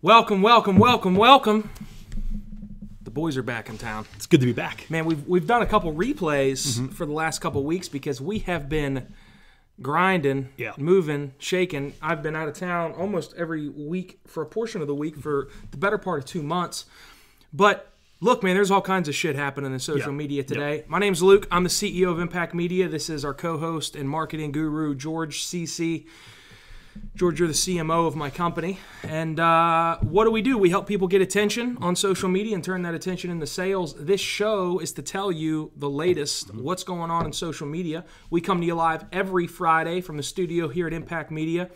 Welcome, welcome, welcome, welcome. The boys are back in town. It's good to be back. Man, we've done a couple replays for the last couple weeks because we have been grinding, moving, shaking. I've been out of town almost every week for a portion of the week for the better part of 2 months. But look, man, there's all kinds of shit happening in social media today. My name's Luke. I'm the CEO of Impact Media. This is our co-host and marketing guru, George CC. George, you're the CMO of my company. And what do? We help people get attention on social media and turn that attention into sales. This show is to tell you the latest, what's going on in social media. We come to you live every Friday from the studio here at Impact Media,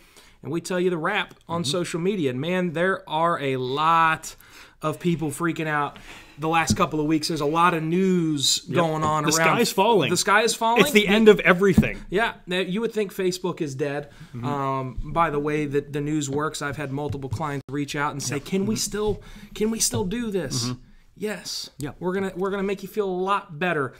and we tell you the wrap on social media. And man, there are a lot of people freaking out the last couple of weeks. There's a lot of news going on around. The sky is falling. The sky is falling. It's the end of everything. Yeah. Now, you would think Facebook is dead. By the way that the news works, I've had multiple clients reach out and say, "Can we still do this?" Yes. Yeah. We're gonna make you feel a lot better.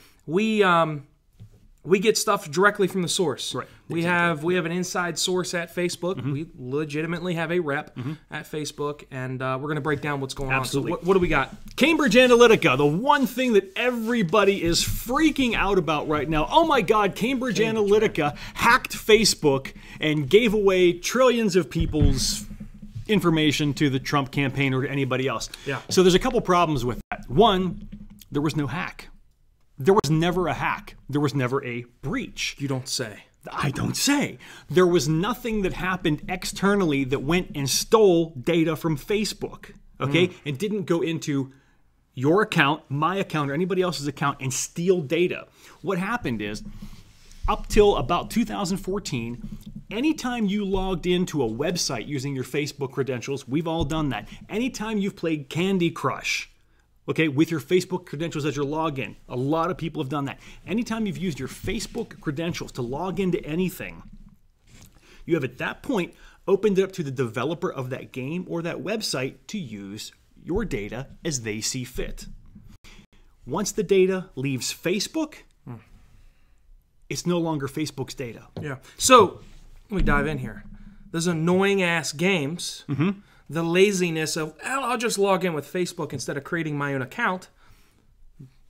We get stuff directly from the source. Right. We have an inside source at Facebook. We legitimately have a rep at Facebook, and we're going to break down what's going on. So what do we got? Cambridge Analytica, the one thing that everybody is freaking out about right now. Oh my God, Cambridge Analytica hacked Facebook and gave away trillions of people's information to the Trump campaign or to anybody else. Yeah. So there's a couple problems with that. One, there was no hack. There was never a hack. There was never a breach. You don't say. I don't say. There was nothing that happened externally that went and stole data from Facebook, okay? And didn't go into your account, my account, or anybody else's account and steal data. What happened is, up till about 2014, anytime you logged into a website using your Facebook credentials, we've all done that. Anytime you've played Candy Crush, okay, with your Facebook credentials as your login. A lot of people have done that. Anytime you've used your Facebook credentials to log into anything, you have at that point opened it up to the developer of that game or that website to use your data as they see fit. Once the data leaves Facebook, it's no longer Facebook's data. Yeah. So, let me dive in here. Those annoying ass games. The laziness of, I'll just log in with Facebook instead of creating my own account.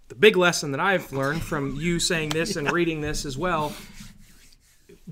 The big lesson that I've learned from you saying this and reading this as well,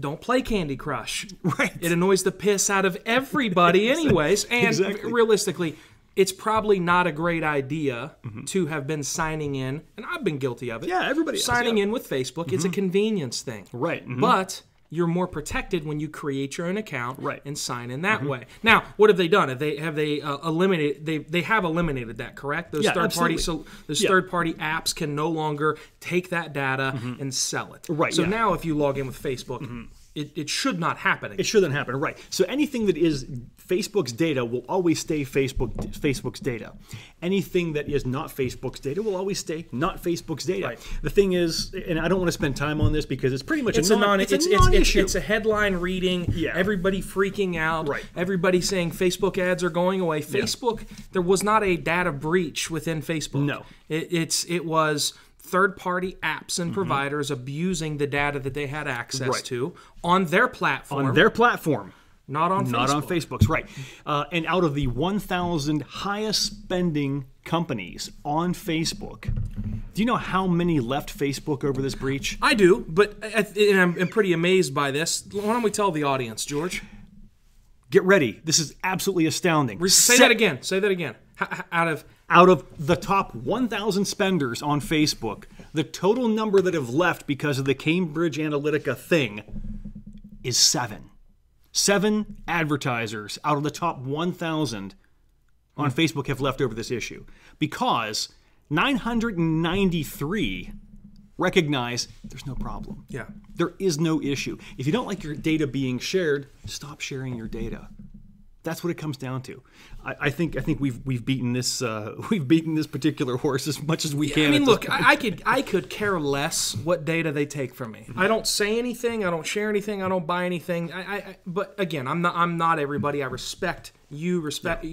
don't play Candy Crush. Right. It annoys the piss out of everybody anyways. And realistically, it's probably not a great idea to have been signing in, and I've been guilty of it. Yeah, everybody signing in with Facebook. It's a convenience thing. Right. But you're more protected when you create your own account and sign in that way. Now, what have they done? Have they eliminated? They have eliminated that, correct? Those third party third party apps can no longer take that data and sell it. Right. So now, if you log in with Facebook, it should not happen again. It shouldn't happen, right? So anything that is Facebook's data will always stay Facebook's data. Anything that is not Facebook's data will always stay not Facebook's data. Right. The thing is, and I don't want to spend time on this because it's pretty much a non-issue. It's a headline reading. Yeah. Everybody freaking out. Right. Everybody saying Facebook ads are going away. Facebook, there was not a data breach within Facebook. No. It was third-party apps and providers abusing the data that they had access to on their platform. On their platform. Not on Facebook. Not on Facebook's, right. And out of the 1,000 highest spending companies on Facebook, do you know how many left Facebook over this breach? I do, but I'm pretty amazed by this. Why don't we tell the audience, George? Get ready. This is absolutely astounding. Say that again. Say that again. Out of the top 1,000 spenders on Facebook, the total number that have left because of the Cambridge Analytica thing is 7. 7 advertisers out of the top 1,000 on Facebook have left over this issue because 993 recognize there's no problem. Yeah. There is no issue. If you don't like your data being shared, stop sharing your data. That's what it comes down to. I think we've beaten this particular horse as much as we can. I mean, look, I could care less what data they take from me. I don't say anything. I don't share anything. I don't buy anything. But again, I'm not everybody. I respect you.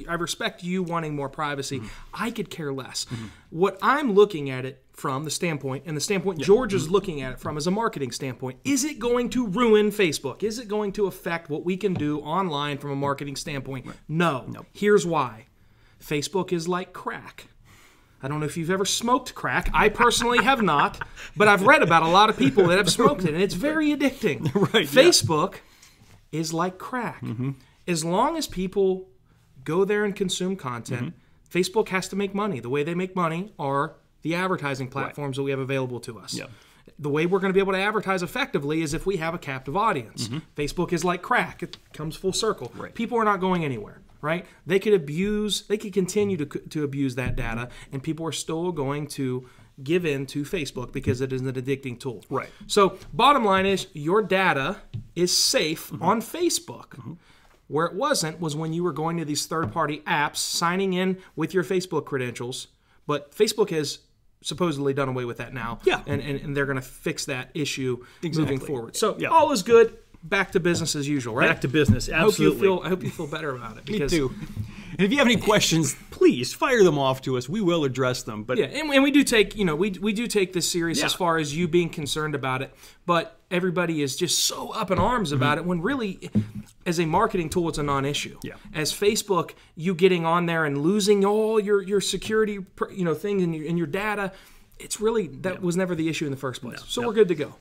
I respect you wanting more privacy. I could care less. What I'm looking at it from the standpoint, and the standpoint George is looking at it from as a marketing standpoint, is it going to ruin Facebook? Is it going to affect what we can do online from a marketing standpoint? Right. No. Here's why. Facebook is like crack. I don't know if you've ever smoked crack. I personally have not, but I've read about a lot of people that have smoked it, and it's very addicting. Right, Facebook is like crack. As long as people go there and consume content, Facebook has to make money. The way they make money are the advertising platforms that we have available to us. The way we're going to be able to advertise effectively is if we have a captive audience. Facebook is like crack. It comes full circle. People are not going anywhere. Right? They could continue to abuse that data, and people are still going to give in to Facebook because it is an addicting tool. Right. So bottom line is your data is safe on Facebook. Where it wasn't was when you were going to these third-party apps, signing in with your Facebook credentials, but Facebook has supposedly done away with that now. And they're going to fix that issue moving forward. So all is good. Back to business as usual, right? Back to business, absolutely. I hope you feel better about it. Me too. And if you have any questions, please fire them off to us. We will address them. But and we do take, we do take this serious as far as you being concerned about it. But everybody is just so up in arms about it when really, as a marketing tool, it's a non-issue. As Facebook, you getting on there and losing all your security, things in your data, it's really was never the issue in the first place. So we're good to go.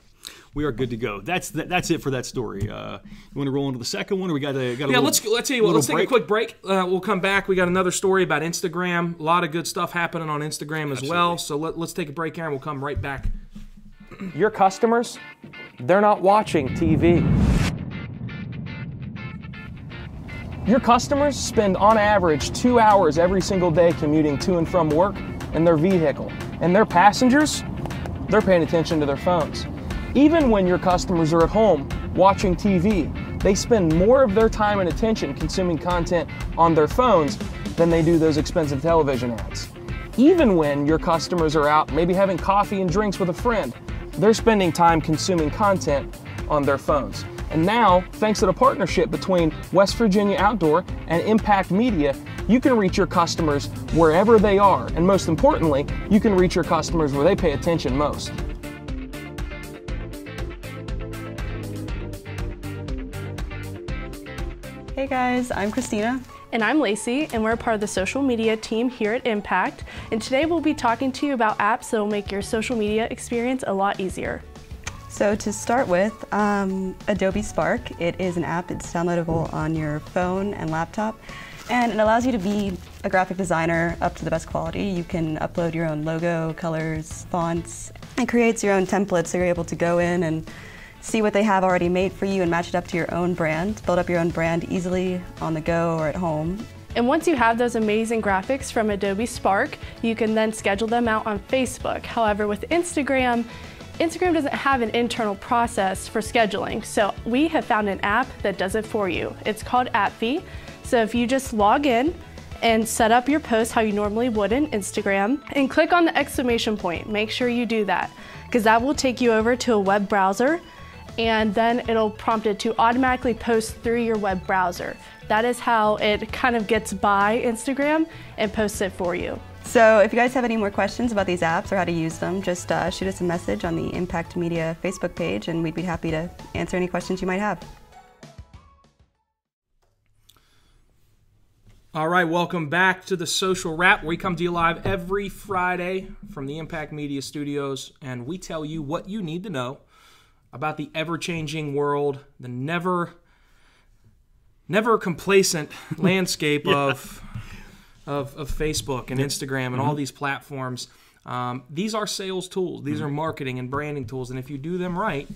We are good to go. That's it for that story. You want to roll into the second one, or we got a let's tell you what. Let's take a quick break. We'll come back. We got another story about Instagram. A lot of good stuff happening on Instagram as well. So let's take a break here, and we'll come right back. Your customers, they're not watching TV. Your customers spend on average 2 hours every single day commuting to and from work in their vehicle, and their passengers, they're paying attention to their phones. Even when your customers are at home watching TV, they spend more of their time and attention consuming content on their phones than they do those expensive television ads. Even when your customers are out maybe having coffee and drinks with a friend, they're spending time consuming content on their phones. And now, thanks to the partnership between West Virginia Outdoor and Impact Media, you can reach your customers wherever they are. And most importantly, you can reach your customers where they pay attention most. Hey guys, I'm Christina. And I'm Lacey, and we're a part of the social media team here at Impact. And today we'll be talking to you about apps that will make your social media experience a lot easier. So to start with, Adobe Spark. It is an app that's downloadable on your phone and laptop. And it allows you to be a graphic designer up to the best quality. You can upload your own logo, colors, fonts. It creates your own templates, so you're able to go in and see what they have already made for you and match it up to your own brand. Build up your own brand easily on the go or at home. And once you have those amazing graphics from Adobe Spark, you can then schedule them out on Facebook. However, with Instagram doesn't have an internal process for scheduling. So we have found an app that does it for you. It's called AppFee. So if you just log in and set up your post how you normally would in Instagram and click on the exclamation point, make sure you do that, because that will take you over to a web browser, and then it'll prompt it to automatically post through your web browser. That is how it kind of gets by Instagram and posts it for you. So if you guys have any more questions about these apps or how to use them, just shoot us a message on the Impact Media Facebook page, and we'd be happy to answer any questions you might have. All right, welcome back to the Social Wrap. We come to you live every Friday from the Impact Media Studios, and we tell you what you need to know about the ever-changing world, the never complacent landscape of Facebook and Instagram and all these platforms. These are sales tools. These are marketing and branding tools, and if you do them right,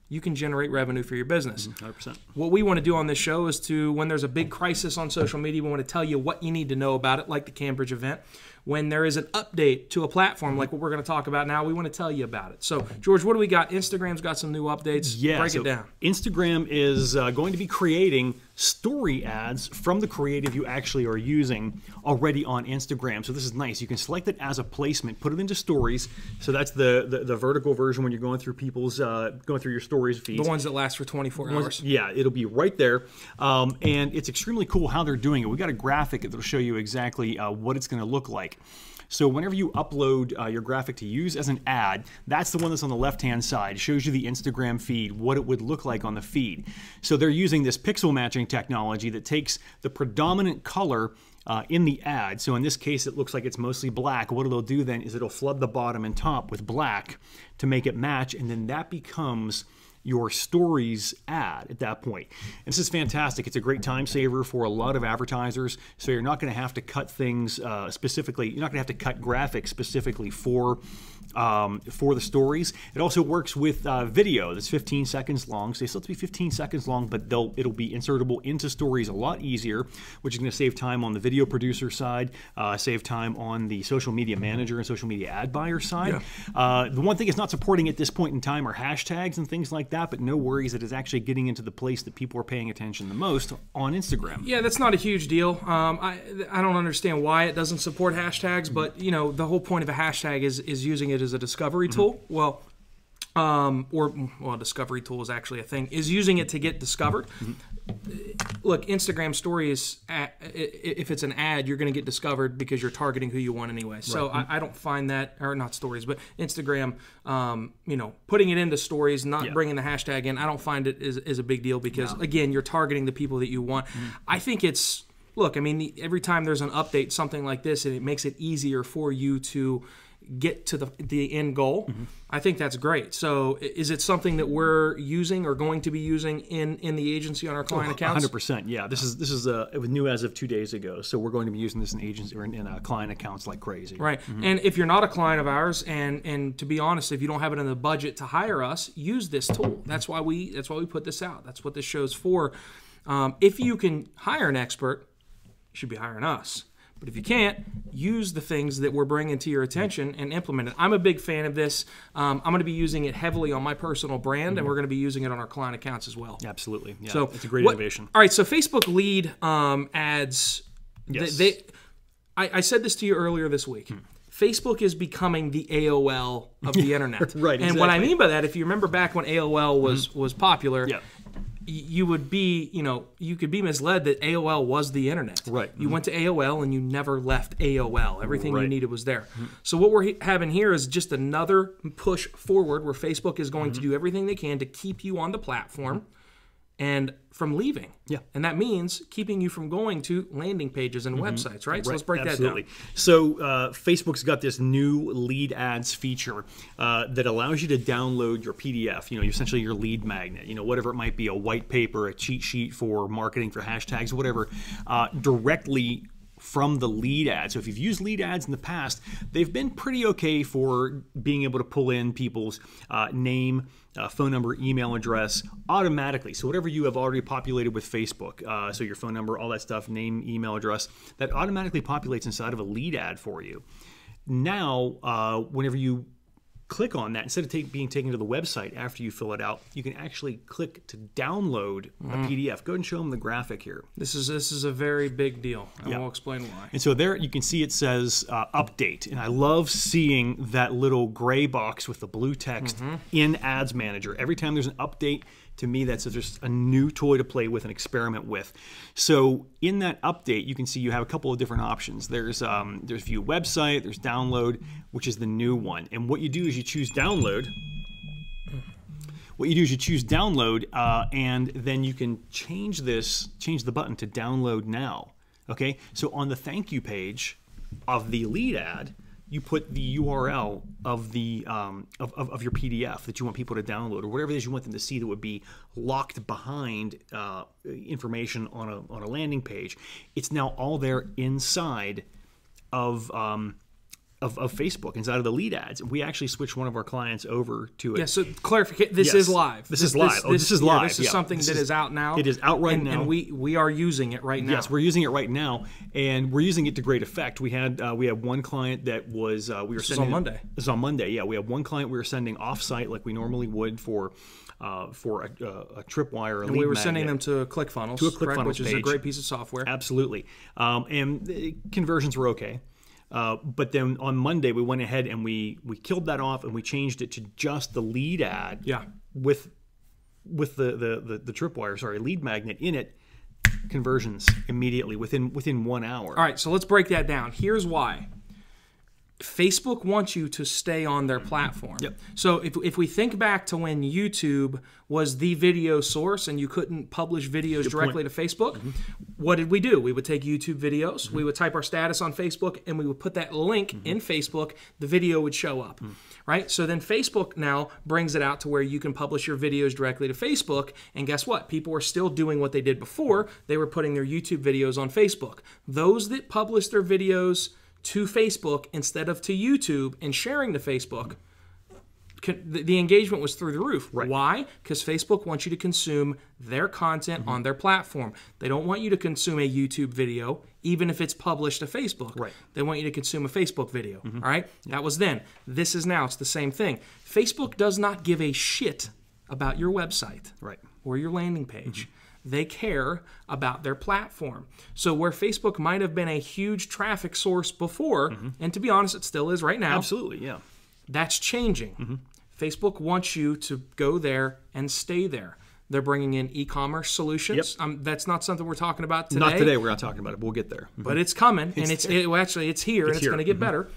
you can generate revenue for your business. 100%. What we want to do on this show is when there's a big crisis on social media, we want to tell you what you need to know about it, like the Cambridge event. When there is an update to a platform like what we're going to talk about now, we want to tell you about it. So, George, what do we got? Instagram's got some new updates. Yeah, Break it down. Instagram is going to be creating story ads from the creative you actually are using already on Instagram. So this is nice. You can select it as a placement, put it into stories. So that's the vertical version when you're going through people's going through your stories feeds. The ones that last for 24 hours. Yeah, it'll be right there. And it's extremely cool how they're doing it. We got a graphic that'll show you exactly what it's going to look like. So whenever you upload your graphic to use as an ad, that's the one that's on the left-hand side. It shows you the Instagram feed, what it would look like on the feed. So they're using this pixel matching technology that takes the predominant color in the ad. So in this case, it looks like it's mostly black. What it'll do then is it'll flood the bottom and top with black to make it match, and then that becomes your stories ad at that point. And this is fantastic. It's a great time saver for a lot of advertisers. So you're not going to have to cut things specifically. You're not going to have to cut graphics specifically for the stories. It also works with video that's 15 seconds long. So they still have to be 15 seconds long, but it'll be insertable into stories a lot easier, which is going to save time on the video producer side, save time on the social media manager and social media ad buyer side. Yeah. The one thing it's not supporting at this point in time are hashtags and things like that, but no worries, it is actually getting into the place that people are paying attention the most on Instagram. Yeah, that's not a huge deal. I don't understand why it doesn't support hashtags, but you know, the whole point of a hashtag is using it as a discovery tool. Well, discovery tool is actually a thing, is using it to get discovered. Look, Instagram stories, if it's an ad, you're going to get discovered because you're targeting who you want anyway. So I don't find that, or not stories, but Instagram, you know, putting it into stories, not bringing the hashtag in, I don't find it is a big deal because, again, you're targeting the people that you want. I think it's, look, I mean, every time there's an update, something like this, and it makes it easier for you to get to the end goal, I think that's great. So is it something that we're using or going to be using in the agency on our client accounts? 100%, yeah. This is it was new as of 2 days ago, so we're going to be using this in agency or in client accounts like crazy. Right. And if you're not a client of ours, and to be honest, if you don't have it in the budget to hire us, use this tool. That's why we put this out. That's what this show's for. If you can hire an expert, you should be hiring us. But if you can't, use the things that we're bringing to your attention and implement it. I'm a big fan of this. I'm going to be using it heavily on my personal brand, and we're going to be using it on our client accounts as well. Absolutely. Yeah, so it's a great innovation. All right, so Facebook lead ads. Yes. I said this to you earlier this week. Facebook is becoming the AOL of the internet. Right, and what I mean by that, if you remember back when AOL was popular, you would be, you could be misled that AOL was the internet. Right. You went to AOL and you never left AOL. Everything you needed was there. So what we're having here is just another push forward where Facebook is going to do everything they can to keep you on the platform and from leaving. Yeah. And that means keeping you from going to landing pages and websites, right? So let's break that down. So Facebook's got this new lead ads feature that allows you to download your PDF, essentially your lead magnet, whatever it might be, a white paper, a cheat sheet for marketing, for hashtags, whatever, directly from the lead ad. So if you've used lead ads in the past, they've been pretty okay for being able to pull in people's name, phone number, email address automatically. So whatever you have already populated with Facebook, so your phone number, all that stuff, name, email address, that automatically populates inside of a lead ad for you. Now, whenever you click on that, instead of being taken to the website after you fill it out, you can actually click to download a PDF. Go ahead and show them the graphic here. This is a very big deal, and we'll explain why. And so there you can see it says update, and I love seeing that little gray box with the blue text in Ads Manager. Every time there's an update, to me that says there's a new toy to play with and experiment with. So in that update, you can see you have a couple of different options. There's view website, there's download, which is the new one. And what you do is you choose download. What you do is you choose download, and then you can change the button to download now. Okay, so on the thank you page of the lead ad, you put the URL of the of your PDF that you want people to download, or whatever it is you want them to see that would be locked behind information on a landing page. It's now all there inside of of Facebook inside of the lead ads. We actually switched one of our clients over to it. Yeah, so clarification, this is live. This is live. This is live. This is something that is out now. It is out right now. And we are using it right now. Yes, we're using it right now, and we're using it to great effect. We had one client that was we were sending on Monday. This is on Monday. Yeah, we have one client we were sending offsite like we normally would for a tripwire or lead and we were magnet. sending them to ClickFunnels, which is a great piece of software. Absolutely, and conversions were okay. But then on Monday we went ahead and we killed that off and we changed it to just the lead ad. Yeah. With the tripwire, lead magnet in it. Conversions immediately within 1 hour. All right, so let's break that down. Here's why. Facebook wants you to stay on their platform. Yep. So if we think back to when YouTube was the video source and you couldn't publish videos directly to Facebook, what did we do? We would take YouTube videos, we would type our status on Facebook, and we would put that link in Facebook. The video would show up, right? So then Facebook now brings it out to where you can publish your videos directly to Facebook, and guess what? People are still doing what they did before. They were putting their YouTube videos on Facebook. Those that publish their videos to Facebook instead of to YouTube and sharing to Facebook, the engagement was through the roof. Right. Why? Because Facebook wants you to consume their content on their platform. They don't want you to consume a YouTube video, even if it's published to Facebook. Right. They want you to consume a Facebook video. All right? That was then. This is now. It's the same thing. Facebook does not give a shit about your website or your landing page. They care about their platform. So where Facebook might have been a huge traffic source before, and to be honest, it still is right now. Absolutely, yeah. That's changing. Facebook wants you to go there and stay there. They're bringing in e-commerce solutions. That's not something we're talking about today. Not today. We're not talking about it. We'll get there. But it's coming, and it's here, and it's going to get better.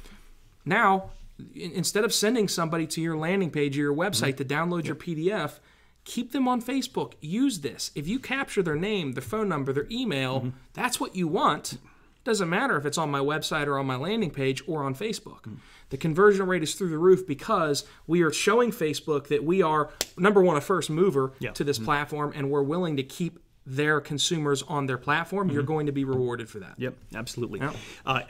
Now, instead of sending somebody to your landing page or your website to download your PDF, keep them on Facebook. Use this. If you capture their name, their phone number, their email, that's what you want. Doesn't matter if it's on my website or on my landing page or on Facebook. The conversion rate is through the roof because we are showing Facebook that we are, number one, a first mover to this platform, and we're willing to keep their consumers on their platform. You're going to be rewarded for that. Yep, absolutely. Yep.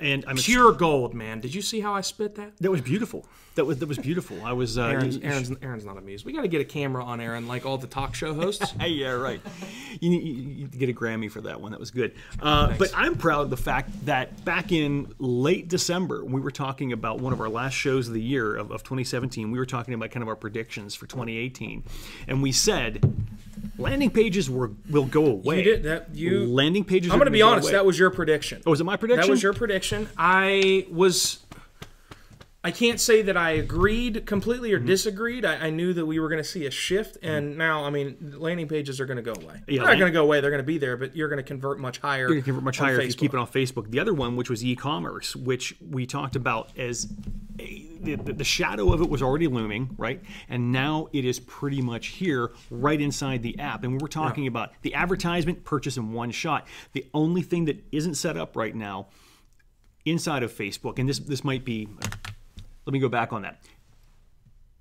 And I'm pure gold, man. Did you see how I spit that? That was beautiful. That was beautiful. I was. Aaron's not amused. We got to get a camera on Aaron, like all the talk show hosts. Yeah, right. You get a Grammy for that one. That was good. But I'm proud of the fact that back in late December, we were talking about one of our last shows of the year of 2017. We were talking about kind of our predictions for 2018, and we said landing pages will go away. You did that. Landing pages. I'm going to be honest. That was your prediction. Oh, was it my prediction? That was your prediction. I can't say that I agreed completely or disagreed. I knew that we were going to see a shift, and now, I mean, landing pages are going to go away. Yeah, they're not going to go away. They're going to be there, but you're going to convert much higher. You're going to convert much higher if you keep it on Facebook. The other one, which was e-commerce, which we talked about as the shadow of it was already looming, right? And now it is pretty much here, right inside the app. And we're talking about the advertisement purchase in one shot. The only thing that isn't set up right now inside of Facebook, and this might be. Let me go back on that.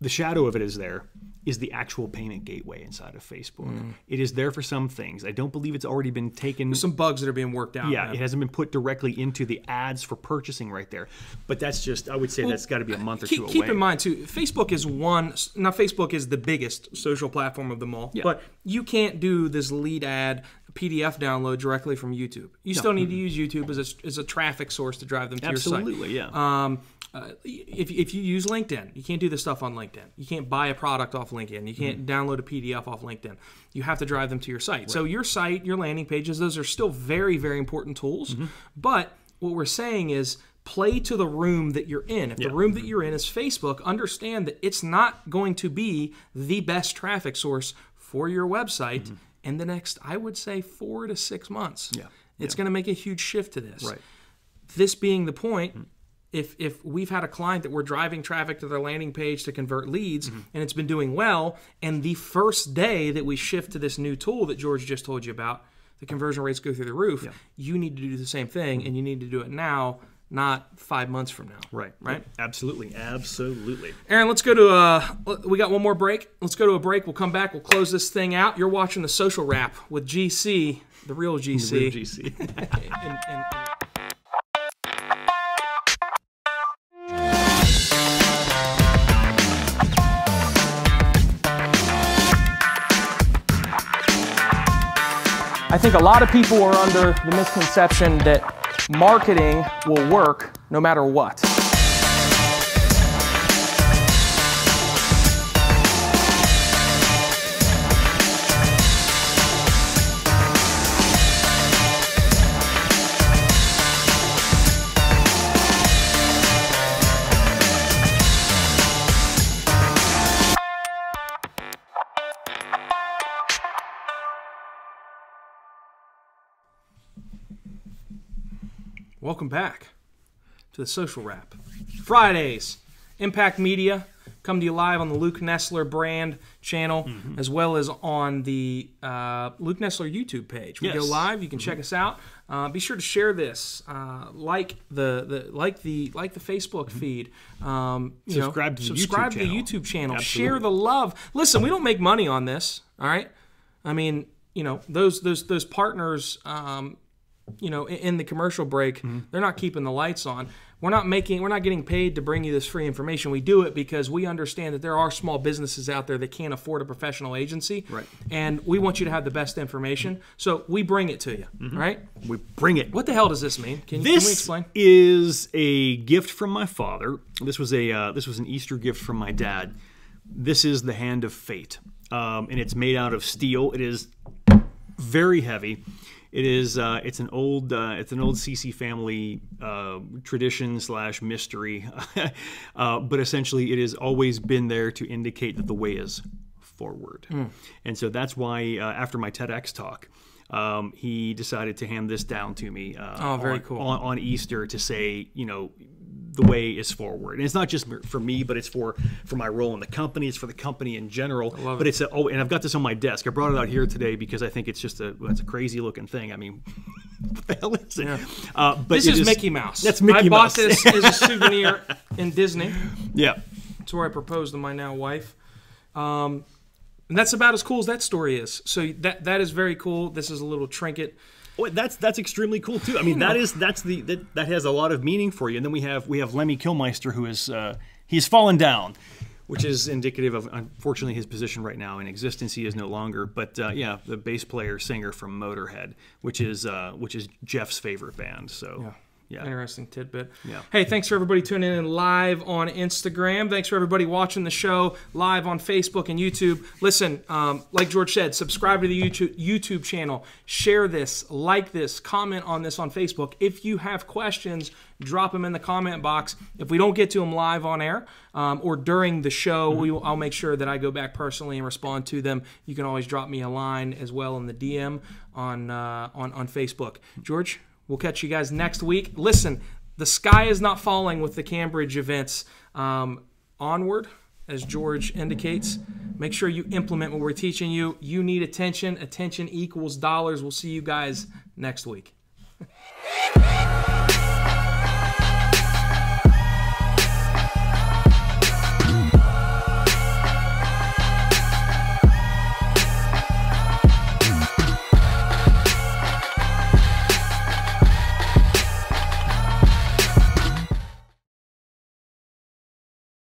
The shadow of it is there, is the actual payment gateway inside of Facebook. It is there for some things. I don't believe it's already been taken. There's some bugs that are being worked out. Yeah, man. It hasn't been put directly into the ads for purchasing right there. But that's just, I would say that's got to be a month or two away. Keep in mind, too, Facebook is Facebook is the biggest social platform of them all. Yeah. But you can't do this lead ad PDF download directly from YouTube. You still need to use YouTube as a traffic source to drive them to your site. Absolutely, yeah. If you use LinkedIn, you can't do this stuff on LinkedIn. You can't buy a product off LinkedIn. You can't download a PDF off LinkedIn. You have to drive them to your site. Right. So your site, your landing pages, those are still very, very important tools. But what we're saying is play to the room that you're in. If the room that you're in is Facebook, understand that it's not going to be the best traffic source for your website in the next, I would say, 4 to 6 months. It's going to make a huge shift to this. Right. This being the point, if we've had a client that we're driving traffic to their landing page to convert leads, and it's been doing well, and the first day that we shift to this new tool that George just told you about, the conversion rates go through the roof, you need to do the same thing, and you need to do it now, not 5 months from now. Right. Right? Absolutely. Absolutely. Aaron, let's go to we got one more break. Let's go to a break. We'll come back. We'll close this thing out. You're watching The Social Wrap with GC, the real GC. The real GC. I think a lot of people are under the misconception that marketing will work no matter what. Welcome back to the Social Wrap. Fridays, Impact Media, come to you live on the Luke Nesler brand channel, as well as on the Luke Nesler YouTube page. We go live. You can check us out. Be sure to share this. Like the Facebook feed. Subscribe to the YouTube channel. Share the love. Listen, we don't make money on this. All right. I mean, those partners. In the commercial break, they're not keeping the lights on. We're not getting paid to bring you this free information. We do it because we understand that there are small businesses out there that can't afford a professional agency. Right. And we want you to have the best information. So we bring it to you. Right? We bring it. What the hell does this mean? Can we explain? This is a gift from my father. This was an Easter gift from my dad. This is the Hand of Fate. And it's made out of steel. It is very heavy. It is. It's an old CC family tradition / mystery, but essentially it has always been there to indicate that the way is forward. And so that's why after my TEDx talk, he decided to hand this down to me. Very cool. On Easter to say, the way is forward. And it's not just for me, but it's for my role in the company. It's for the company in general. I love but it. And I've got this on my desk. I brought it out here today because I think it's just it's a crazy looking thing. I mean, what the hell is it? Yeah. But this is Mickey Mouse. That's Mickey Mouse. I bought this as a souvenir in Disney. Yeah. It's where I proposed to my now wife. And that's about as cool as that story is. So that is very cool. This is a little trinket. Oh, that's extremely cool too. I mean, that has a lot of meaning for you. And then we have Lemmy Kilmeister, who is he's fallen down, which is indicative of, unfortunately, his position right now in existence. He is no longer. But the bass player singer from Motorhead, which is Jeff's favorite band. So. Yeah. Interesting tidbit. Yeah. Hey, thanks for everybody tuning in live on Instagram. Thanks for everybody watching the show live on Facebook and YouTube. Listen, like George said, subscribe to the YouTube channel. Share this, like this, comment on this on Facebook. If you have questions, drop them in the comment box. If we don't get to them live on air or during the show, I'll make sure that I go back personally and respond to them. You can always drop me a line as well in the DM on Facebook. George? We'll catch you guys next week. Listen, the sky is not falling with the Cambridge events. Onward, as George indicates. Make sure you implement what we're teaching you. You need attention. Attention equals dollars. We'll see you guys next week.